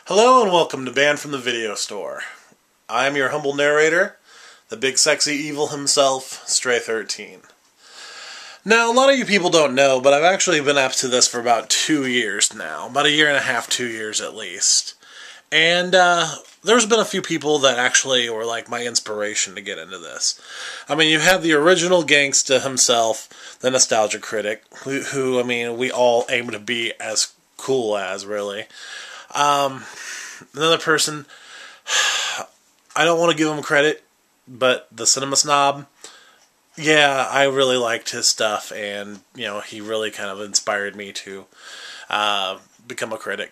Hello and welcome to Banned from the Video Store. I am your humble narrator, the big sexy evil himself, Stray 13. Now, a lot of you people don't know, but I've actually been up to this for about 2 years now. About a year and a half, 2 years at least. And there's been a few people that actually were like my inspiration to get into this. I mean, you have the original gangsta himself, the nostalgia critic, who I mean, we all aim to be as cool as, really. Another person, I don't want to give him credit, but the cinema snob, yeah, I really liked his stuff, and, you know, he really kind of inspired me to become a critic.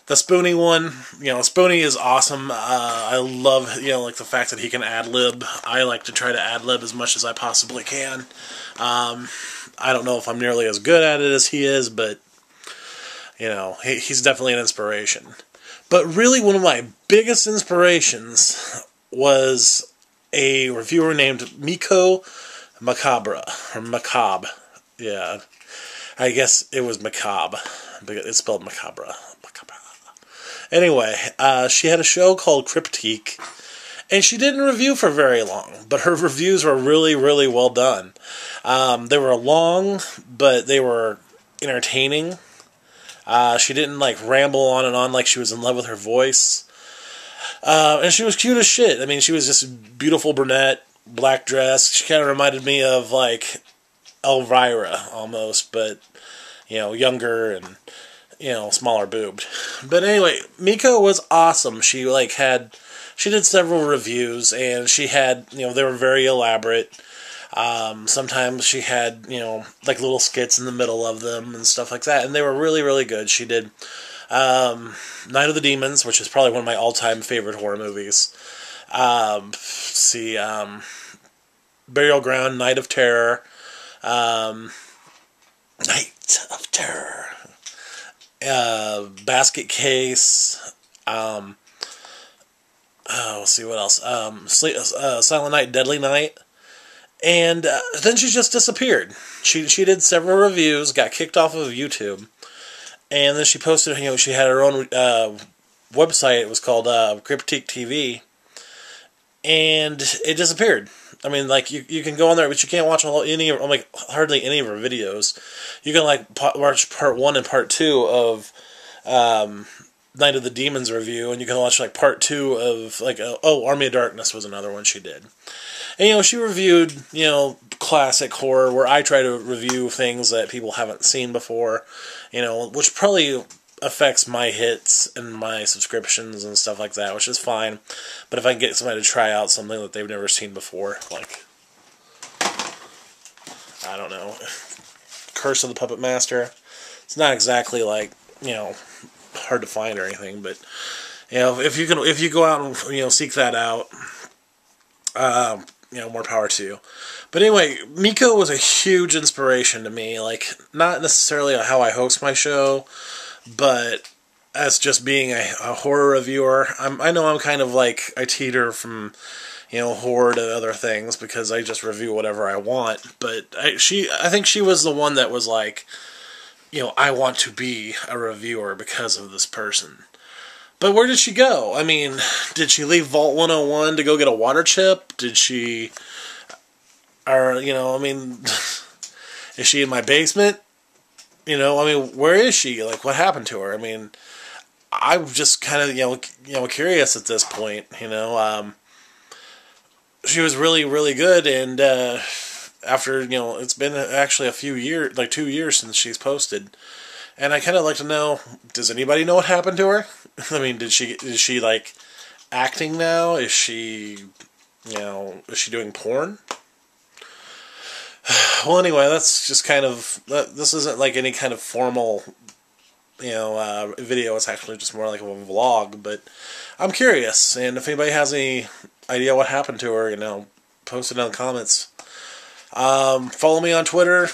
The Spoonie one, you know, Spoonie is awesome. I love, you know, like the fact that he can ad-lib. I like to try to ad-lib as much as I possibly can. I don't know if I'm nearly as good at it as he is, but, you know, he's definitely an inspiration. But really, one of my biggest inspirations was a reviewer named Miko Macabre, or Macabre. Yeah, I guess it was Macabre. It's spelled Macabre. Anyway, she had a show called Cryptique, and she didn't review for very long, but her reviews were really, really well done. They were long, but they were entertaining. She didn't, like, ramble on like she was in love with her voice. And she was cute as shit. I mean, she was just a beautiful brunette, black dress. She kind of reminded me of, like, Elvira, almost, but, you know, younger and, you know, smaller boobed. But anyway, Miko was awesome. She, like, she did several reviews, and she had, you know, they were very elaborate. Sometimes she had, you know, like little skits in the middle of them and stuff like that, and they were really, really good. She did Night of the Demons, which is probably one of my all-time favorite horror movies. Burial Ground, Night of Terror, Basket Case, let's see what else, Silent Night, Deadly Night. And then she just disappeared. She did several reviews, got kicked off of YouTube, and then she posted, you know, she had her own website. It was called Cryptique TV, and it disappeared. I mean, like, you can go on there, but you can't watch hardly any of her videos. You can, like, watch part 1 and part 2 of Night of the Demons review, and you can watch, like, part 2 of, like, Army of Darkness was another one she did. And, you know, she reviewed, you know, classic horror, where I try to review things that people haven't seen before, you know, which probably affects my hits and my subscriptions and stuff like that, which is fine. But if I can get somebody to try out something that they've never seen before, like, I don't know, Curse of the Puppet Master, it's not exactly, like, you know, hard to find or anything, but, you know, if you go out and, you know, seek that out, you know, more power to you. But anyway, Miko was a huge inspiration to me, like, not necessarily how I host my show, but as just being a horror reviewer. I know I'm kind of like, I teeter from, you know, horror to other things, because I just review whatever I want, but I think she was the one that was like, you know, I want to be a reviewer because of this person. But where did she go? I mean, did she leave Vault 101 to go get a water chip? Did she, or, you know, I mean, is she in my basement? You know, I mean, where is she? Like, what happened to her? I mean, I'm just kind of, you know, curious at this point, you know. She was really, really good, and after, you know, it's been actually a few years, like 2 years since she's posted. And I kind of like to know, does anybody know what happened to her? I mean, is she like acting now? Is she, you know, is she doing porn? Well, anyway, that's just kind of, this isn't like any kind of formal, you know, video. It's actually just more like a vlog, but I'm curious, and if anybody has any idea what happened to her, you know, post it in the comments. Follow me on Twitter,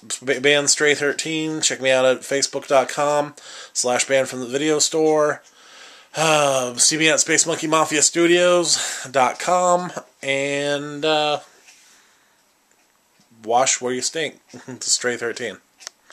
BannedStray13. Check me out at Facebook.com/BannedFromTheVideoStore. See me at SpaceMonkeyMafiaStudios.com, and wash where you stink. It's Stray 13.